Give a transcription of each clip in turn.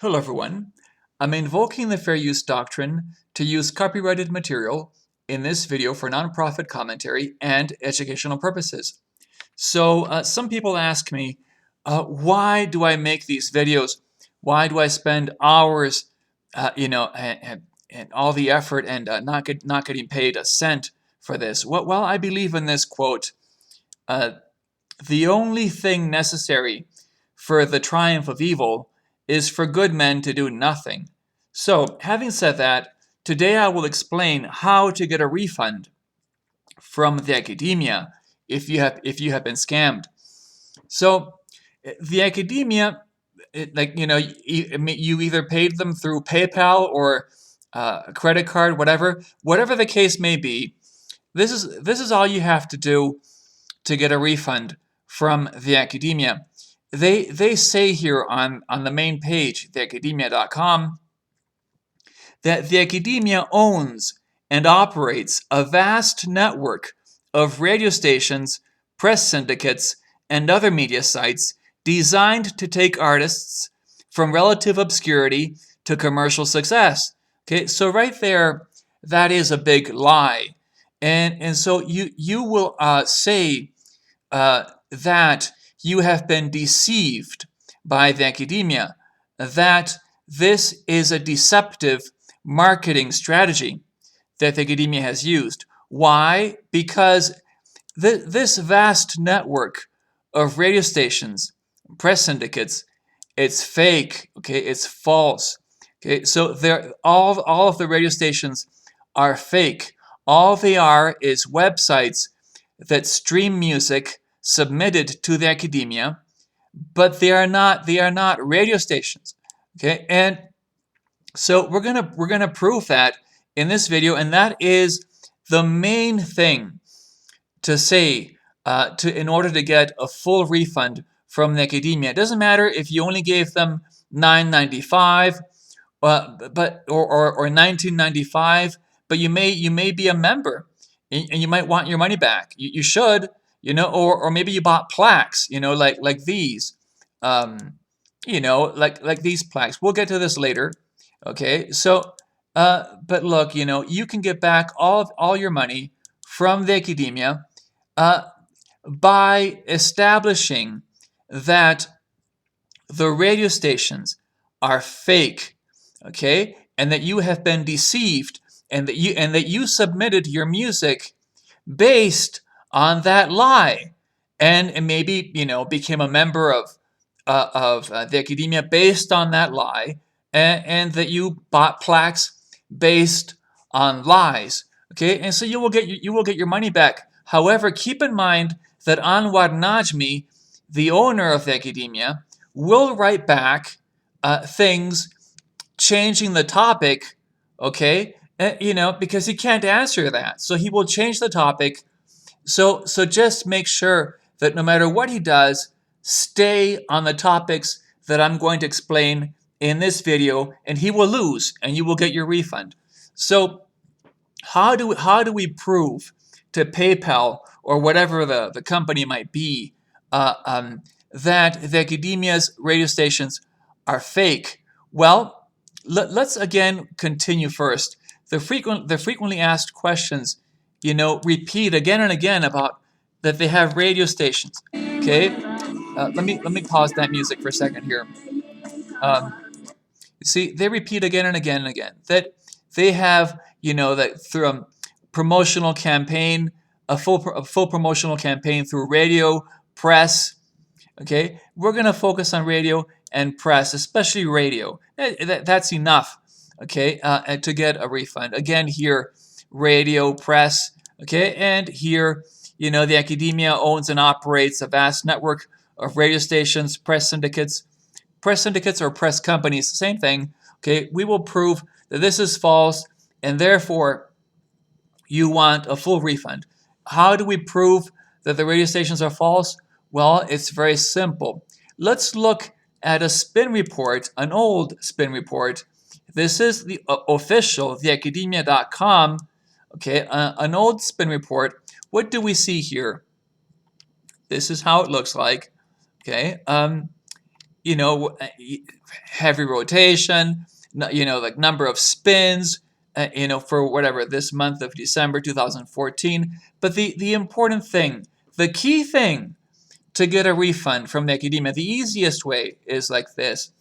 Hello everyone. I'm invoking the fair use doctrine to use copyrighted material in this video for nonprofit commentary and educational purposes. So some people ask me, why do I make these videos? Why do I spend hours, and all the effort and not getting paid a cent for this? Well, I believe in this quote, uh, the only thing necessary for the triumph of evil is for good men to do nothing. So, having said that, today I will explain how to get a refund from the academia if you have been scammed. So, the academia, you either paid them through PayPal or a credit card, whatever the case may be. This is all you have to do to get a refund from the academia. They say here on the main page, theacademia.com, that the academia owns and operates a vast network of radio stations, press syndicates, and other media sites designed to take artists from relative obscurity to commercial success. Okay, so right there, that is a big lie. And so you will say that you have been deceived by the academia, that this is a deceptive marketing strategy that the academia has used. Why? Because this vast network of radio stations, press syndicates, it's fake, okay? It's false. Okay, so all of the radio stations are fake. All they are is websites that stream music submitted to the academia, but they are not radio stations. Okay, and so we're gonna prove that in this video, and that is the main thing to say in order to get a full refund from the academia. It doesn't matter if you only gave them $9.95, or $19.95, but you may be a member and you might want your money back. You should, or maybe you bought plaques, like these, like these plaques. We'll get to this later. Okay, so but look, you can get back all your money from the academia by establishing that the radio stations are fake, okay, and that you have been deceived, and that you submitted your music based on that lie, and maybe became a member of the academia based on that lie, and that you bought plaques based on lies. Okay, and so you will get your money back. However, keep in mind that Anwar Najmi, the owner of the academia, will write back things changing the topic, okay? Because he can't answer that. So he will change the topic. So just make sure that no matter what he does, stay on the topics that I'm going to explain in this video, and he will lose, and you will get your refund. So how do we prove to PayPal or whatever the company might be that the academia's radio stations are fake? Well, let's again continue first. The frequently asked questions, repeat again and again about that they have radio stations. Okay, let me pause that music for a second here. See, they repeat again and again and again that they have, that through a promotional campaign, a full promotional campaign through radio, press. Okay, we're going to focus on radio and press, especially radio. That's enough, okay, to get a refund. Again, here, radio, press, okay, and here, the academia owns and operates a vast network of radio stations, press syndicates or press companies, same thing. Okay, we will prove that this is false, and therefore you want a full refund. How do we prove that the radio stations are false? Well, it's very simple. Let's look at a spin report, an old spin report. This is the official, theacademia.com, okay, an old spin report. What do we see here? This is how it looks like, okay. heavy rotation, like number of spins, for whatever this month of December 2014. But the important thing, the key thing to get a refund from the Akademia, the easiest way is like this.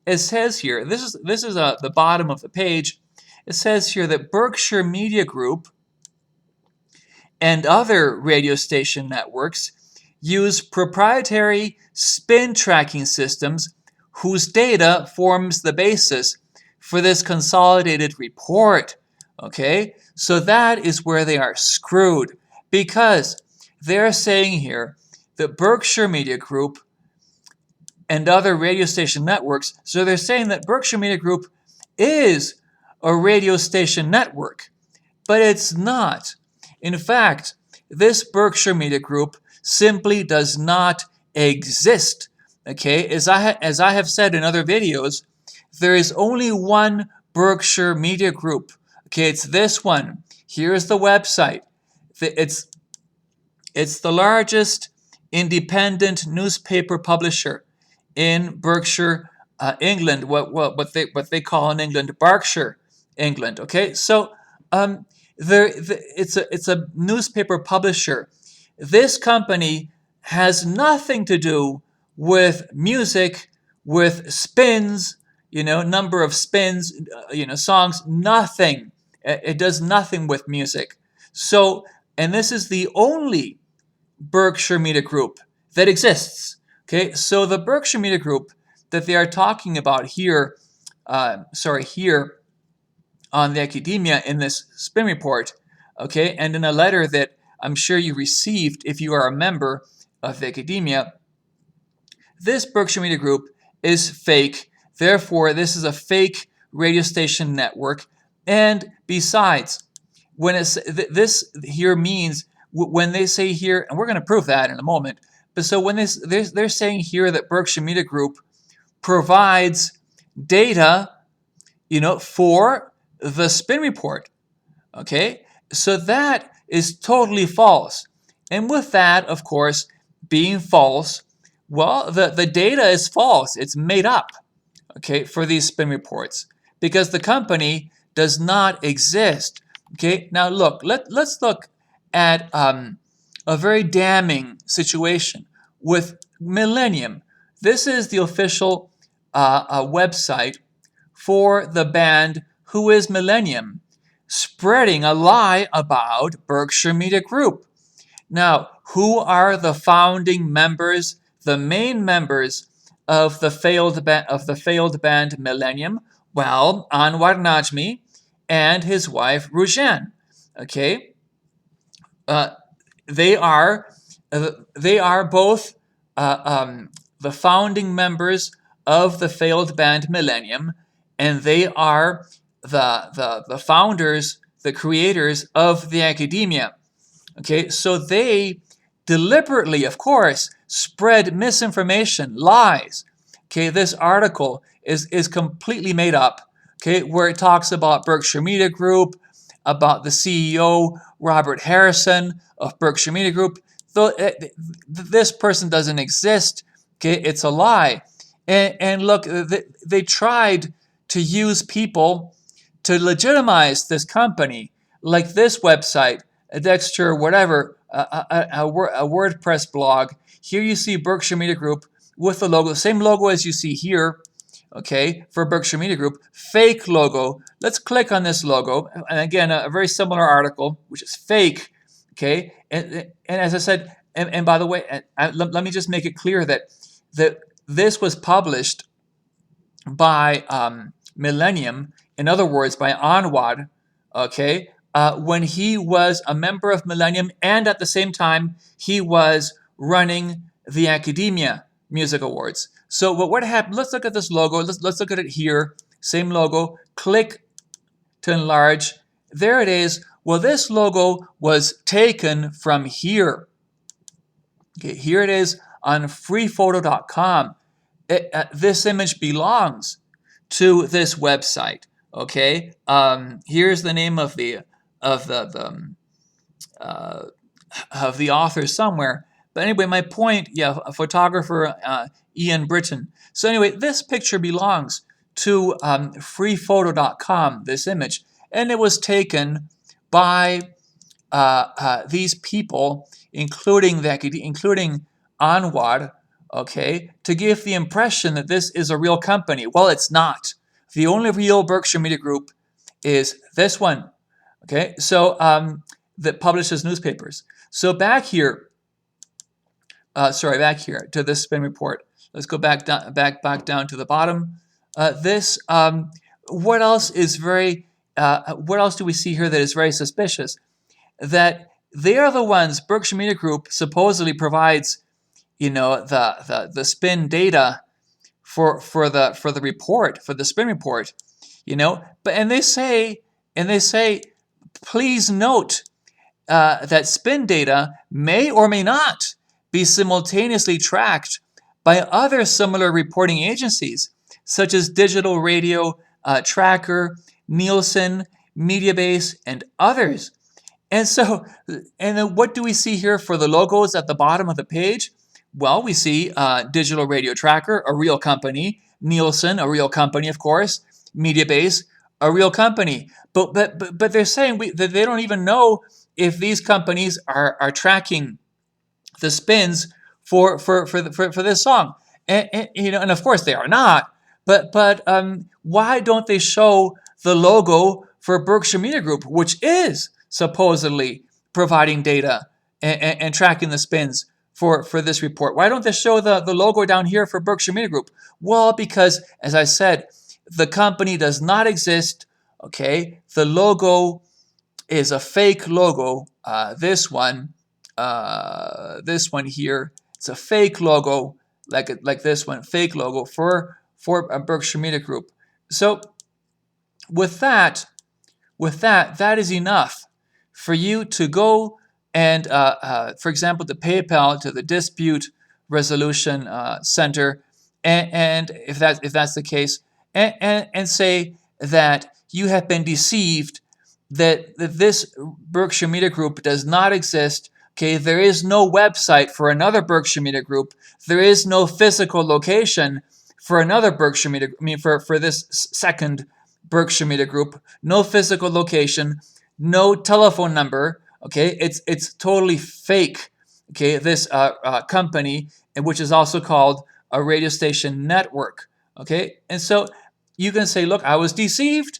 It says here, this is the bottom of the page. It says here that Berkshire Media Group and other radio station networks use proprietary spin tracking systems whose data forms the basis for this consolidated report. Okay, so that is where they are screwed, because they're saying here that Berkshire Media Group and other radio station networks, so they're saying that Berkshire Media Group is a radio station network, but it's not. In fact, this Berkshire Media Group simply does not exist. Okay, as I have said in other videos, there is only one Berkshire Media Group. Okay, it's this one. Here's the website. It's the largest independent newspaper publisher in Berkshire, England. What they call in England Berkshire, England. Okay, so it's a newspaper publisher. This company has nothing to do with music, with spins, number of spins, songs, nothing. It does nothing with music. So, and this is the only Berkshire Media Group that exists. Okay, so the Berkshire Media Group that they are talking about here, here on the Akademia in this spin report, okay, and in a letter that I'm sure you received if you are a member of the Akademia, this Berkshire Media Group is fake. Therefore, this is a fake radio station network. And besides, when this here means, when they say here, and we're going to prove that in a moment, but so when they're saying here that Berkshire Media Group provides data, for the spin report, okay? So that is totally false. And with that, of course, being false, well, the data is false. It's made up, okay, for these spin reports, because the company does not exist. Okay, now look, let's look at a very damning situation with Millennium. This is the official website for the band Who is Millennium, spreading a lie about Berkshire Media Group. Now, who are the founding members, the main members of the failed band Millennium? Well, Anwar Najmi and his wife Rujan. Okay, they are both the founding members of the failed band Millennium, and they are the founders, the creators of the Akademia. Okay, so they deliberately, of course, spread misinformation, lies. Okay, this article is completely made up. Okay, where it talks about Berkshire Media Group, about the CEO, Robert Harrison of Berkshire Media Group. Though this person doesn't exist. Okay, it's a lie. And look, they tried to use people to legitimize this company, like this website, a Dexter, whatever, a WordPress blog. Here you see Berkshire Media Group with the logo, same logo as you see here, okay, for Berkshire Media Group, fake logo. Let's click on this logo, and again, a very similar article, which is fake, okay, and as I said, and by the way, let me just make it clear that this was published by Millennium, in other words, by Anwar, okay, when he was a member of Millennium, and at the same time, he was running the Akademia Music Awards. So what happened? Let's look at this logo. Let's look at it here. Same logo. Click to enlarge. There it is. Well, this logo was taken from here. Okay, here it is on freephoto.com. This image belongs to this website. Okay. Here's the name of the author somewhere. But anyway, my point, yeah, a photographer, Ian Britton. So anyway, this picture belongs to freephoto.com, this image, and it was taken by these people, including Anwar, okay, to give the impression that this is a real company. Well, it's not. The only real Berkshire Media Group is this one, okay, so that publishes newspapers. So back here, back here to this spin report. Let's go back down to the bottom. What else is what else do we see here that is very suspicious? That they are the ones, Berkshire Media Group supposedly provides, the spin data for the report, for the spin report, but and they say, please note that spin data may or may not be simultaneously tracked by other similar reporting agencies, such as Digital Radio Tracker, Nielsen, Mediabase, and others. And so, and then what do we see here for the logos at the bottom of the page? Well, we see Digital Radio Tracker, a real company, Nielsen, a real company, of course, Mediabase, a real company. But they're saying that they don't even know if these companies are tracking the spins for this song, and of course they are not. But why don't they show the logo for Berkshire Media Group, which is supposedly providing data and tracking the spins for this report? Why don't they show the logo down here for Berkshire Media Group? Well, because, as I said, the company does not exist. Okay, the logo is a fake logo. This one here, it's a fake logo, like this one, fake logo for a Berkshire Media Group. So with that, that is enough for you to go and, for example, to PayPal, to the Dispute Resolution Center, and if that's the case, and say that you have been deceived, that this Berkshire Media Group does not exist. Okay, there is no website for another Berkshire Media Group. There is no physical location for another Berkshire Media. For this second Berkshire Media Group, no physical location, no telephone number. Okay, it's totally fake. Okay, this company, which is also called a radio station network. Okay, and so you can say, look, I was deceived.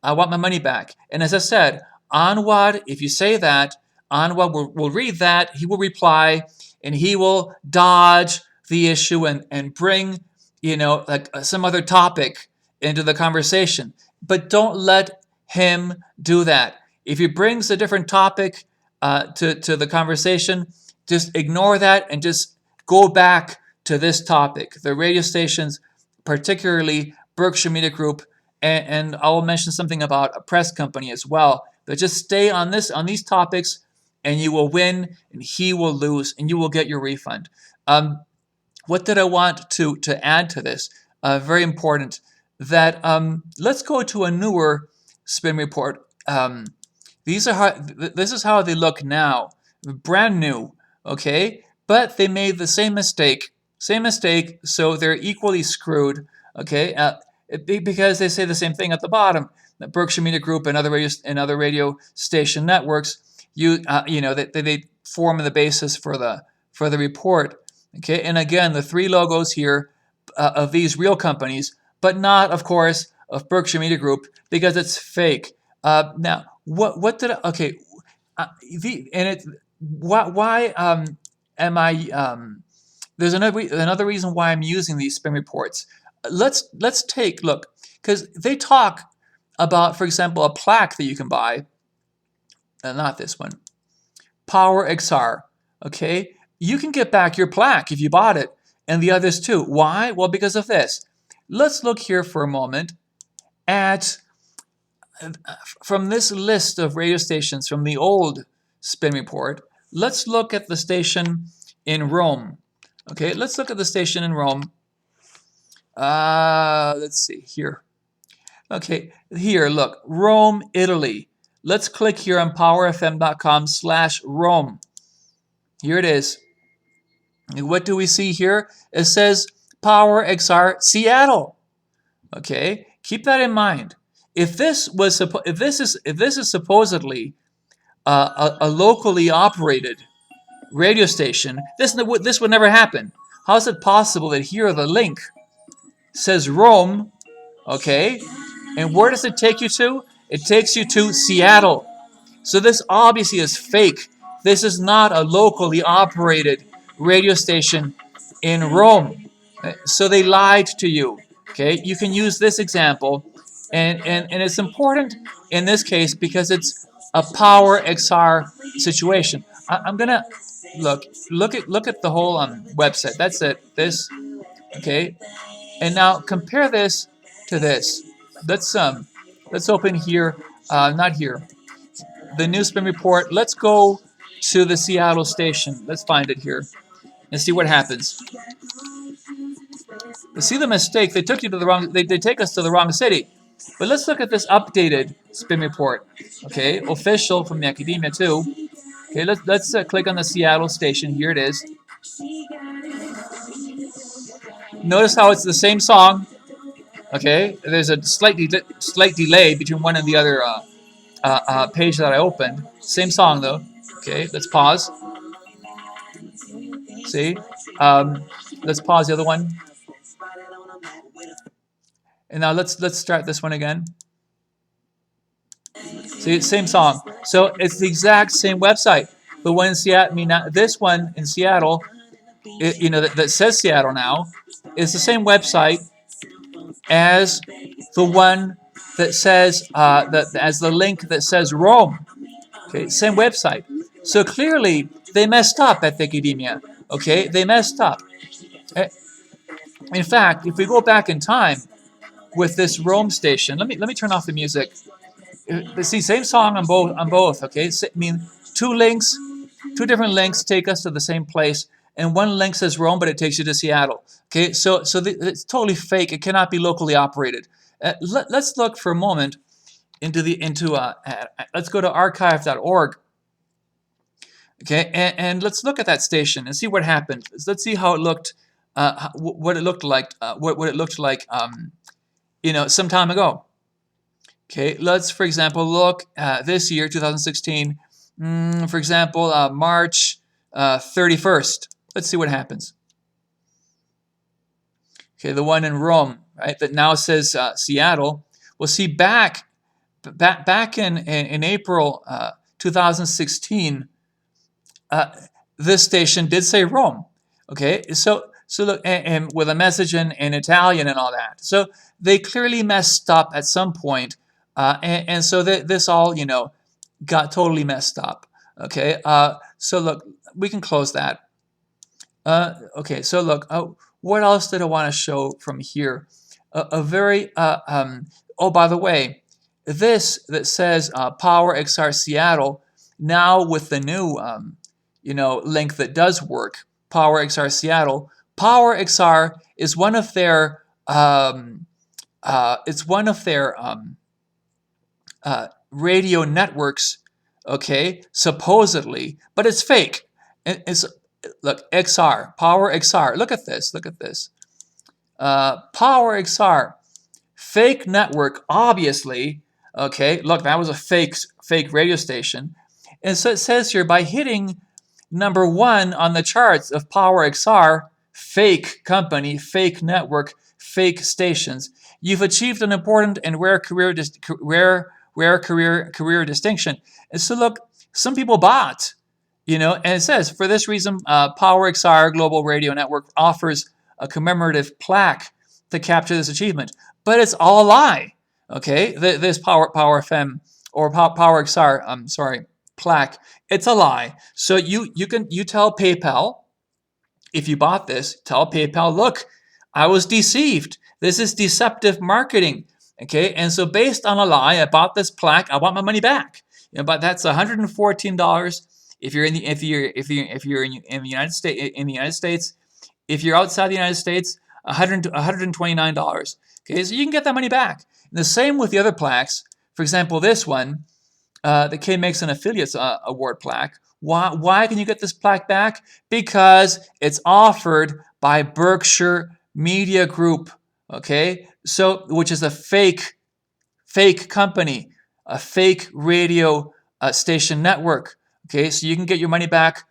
I want my money back. And as I said, Anwar, if you say that, Anwar will read that, he will reply, and he will dodge the issue and bring, like some other topic into the conversation. But don't let him do that. If he brings a different topic to the conversation, just ignore that and just go back to this topic. The radio stations, particularly Berkshire Media Group, and I will mention something about a press company as well. But just stay on these topics, and you will win, and he will lose, and you will get your refund. What did I want to add to this? Very important that let's go to a newer spin report. This is how they look now, brand new. Okay, but they made the same mistake, so they're equally screwed. Okay. Because they say the same thing at the bottom. The Berkshire Media Group and other radio station networks, they form the basis for the report. Okay, and again, the three logos here of these real companies, but not, of course, of Berkshire Media Group, because it's fake. Now, what did I, okay? Why am I? There's another reason why I'm using these spin reports. Let's take look, because they talk about, for example, a plaque that you can buy. Not this one. Power XR. Okay, you can get back your plaque if you bought it, and the others too. Why? Well, because of this. Let's look here for a moment at from this list of radio stations from the old spin report. Let's look at the station in Rome. Okay, let's look at the station in Rome. Let's see here. Okay, here, look, Rome, Italy. Let's click here on powerfm.com/Rome. Here it is. And what do we see here? It says Power XR Seattle. Okay, keep that in mind. If this is supposedly a locally operated radio station, this would never happen. How is it possible that here the link says Rome, okay, and where does it take you to? It takes you to Seattle. So this obviously is fake. This is not a locally operated radio station in Rome. So they lied to you. Okay, you can use this example, and it's important in this case because it's a Power XR situation. I'm gonna look at the whole website. That's it. This, okay, and now compare this to this. Let's open here. Not here. The new spin report. Let's go to the Seattle station. Let's find it here and see what happens. See the mistake? They took you to the wrong. They take us to the wrong city. But let's look at this updated spin report. Okay, official from the Akademia too. Okay, let's click on the Seattle station. Here it is. Notice how it's the same song. Okay, there's a slight delay between one and the other page that I opened. Same song though. Okay, let's pause. See, let's pause the other one. And now let's start this one again. See, it's same song. So it's the exact same website. The one in Seattle, this one in Seattle, that says Seattle now, is the same website as the one that says as the link that says Rome. Okay, same website. So clearly they messed up at the Akademia. Okay, they messed up. In fact, if we go back in time with this Rome station, let me turn off the music. See, same song on both. Okay, two different links take us to the same place, and one link says Rome, but it takes you to Seattle. Okay, so it's totally fake. It cannot be locally operated. Let's look for a moment into let's go to archive.org. Okay, and let's look at that station and see what happened. Let's see how it looked, what it looked like, what it looked like, some time ago. Okay, let's, for example, look this year, 2016. For example, March 31st. Let's see what happens. Okay, the one in Rome, right, that now says Seattle. We'll see back in April 2016. This station did say Rome. Okay, so look, and with a message in Italian and all that. So they clearly messed up at some point, and so this all got totally messed up. Okay, so look, we can close that. Okay, so look, what else did I want to show from here? Oh, by the way, this that says Power XR Seattle, now with the new link that does work, Power XR Seattle. Power XR is one of their radio networks, okay, supposedly, but it's fake. Look, XR, Power XR. Look at this. Power XR, fake network, obviously. Okay, look, that was a fake radio station, and so it says here, by hitting number 1 on the charts of Power XR, fake company, fake network, fake stations, you've achieved an important and rare career distinction. And so look, some people bought, and it says, for this reason, Power XR Global Radio Network offers a commemorative plaque to capture this achievement. But it's all a lie, okay? This Power FM or Power XR, plaque, it's a lie. So you tell PayPal, if you bought this, tell PayPal, look, I was deceived. This is deceptive marketing. Okay, and so based on a lie, I bought this plaque. I want my money back. But that's $114 if you're in the United States. If you're outside the United States, $129. Okay, so you can get that money back. And the same with the other plaques. For example, this one, the K makes an affiliates award plaque. Why can you get this plaque back? Because it's offered by Berkshire Media Group, okay? So, which is a fake company, a fake radio station network. Okay, so you can get your money back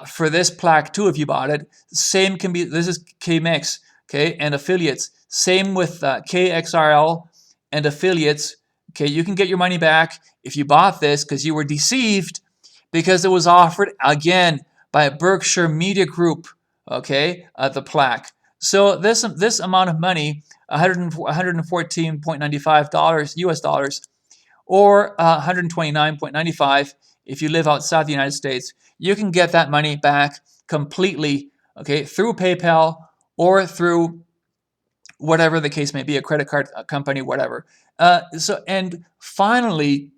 for this plaque too if you bought it. Same can be, this is KMix, okay, and affiliates. Same with KXRL and affiliates. Okay, you can get your money back if you bought this because you were deceived because it was offered again by Berkshire Media Group. Okay, the plaque. So this amount of money, $114.95 US dollars, or $129.95 if you live outside the United States, you can get that money back completely, okay, through PayPal or through whatever the case may be, a credit card company, whatever. And finally,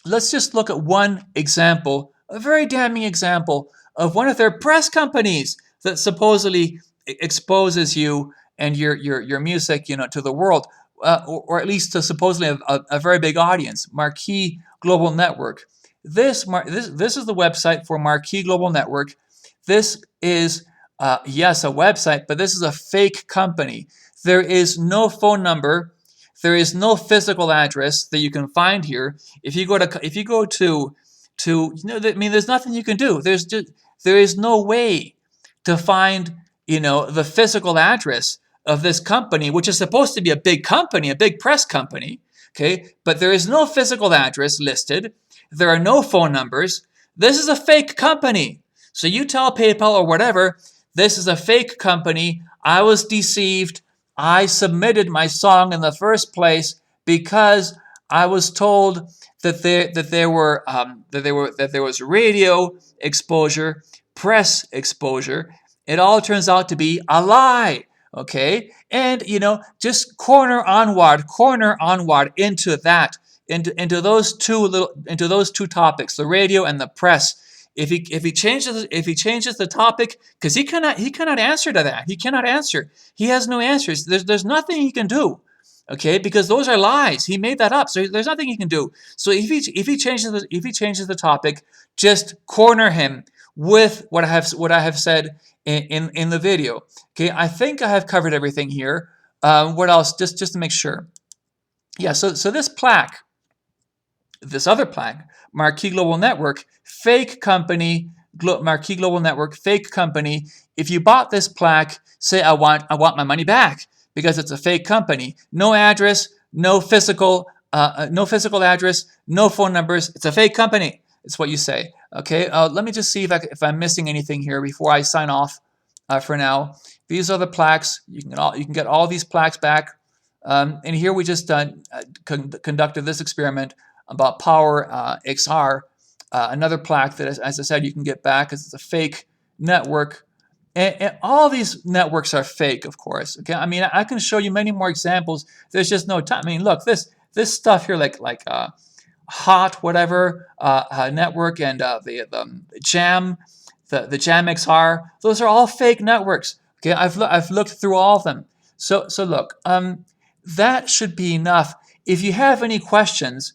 let's just look at one example, a very damning example of one of their press companies that supposedly exposes you and your music, to the world, or at least to supposedly a very big audience. Marquix Global Network. This is the website for Marquix Global Network. This is yes, a website, but this is a fake company. There is no phone number. There is no physical address that you can find here. If you go to there's nothing you can do. There is no way to find the physical address of this company, which is supposed to be a big company, a big press company. Okay, but there is no physical address listed. There are no phone numbers. This is a fake company. So you tell PayPal or whatever, this is a fake company. I was deceived. I submitted my song in the first place because I was told that there was radio exposure, press exposure. It all turns out to be a lie. Okay, and just corner onward into that, into those two topics, the radio and the press. If he changes the topic, because he cannot answer to that. He cannot answer. He has no answers. There's nothing he can do. Okay, because those are lies. He made that up. So there's nothing he can do. So if he changes the topic, just corner him with what I have said in the video. Okay, I think I have covered everything here. What else? Just to make sure. Yeah. So this plaque, this other plaque, Marquix Global Network, fake company, Marquix Global Network, fake company. If you bought this plaque, say I want my money back because it's a fake company. No address, no physical address, no phone numbers. It's a fake company. It's what you say. Okay. Let me just see if I'm missing anything here before I sign off. For now, these are the plaques. You can get all these plaques back. And here we just conducted this experiment about Power XR, another plaque that, as I said, you can get back because it's a fake network. And all these networks are fake, of course. Okay, I mean, I can show you many more examples. There's just no time. I mean, look, this stuff here, like Hot whatever network and the Jam, the Jam XR, those are all fake networks. Okay, I've looked through all of them. So look, that should be enough. If you have any questions,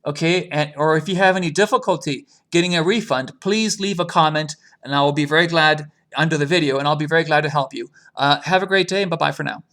okay, or if you have any difficulty getting a refund, please leave a comment, and I will be very glad under the video, and I'll be very glad to help you. Have a great day, and bye-bye for now.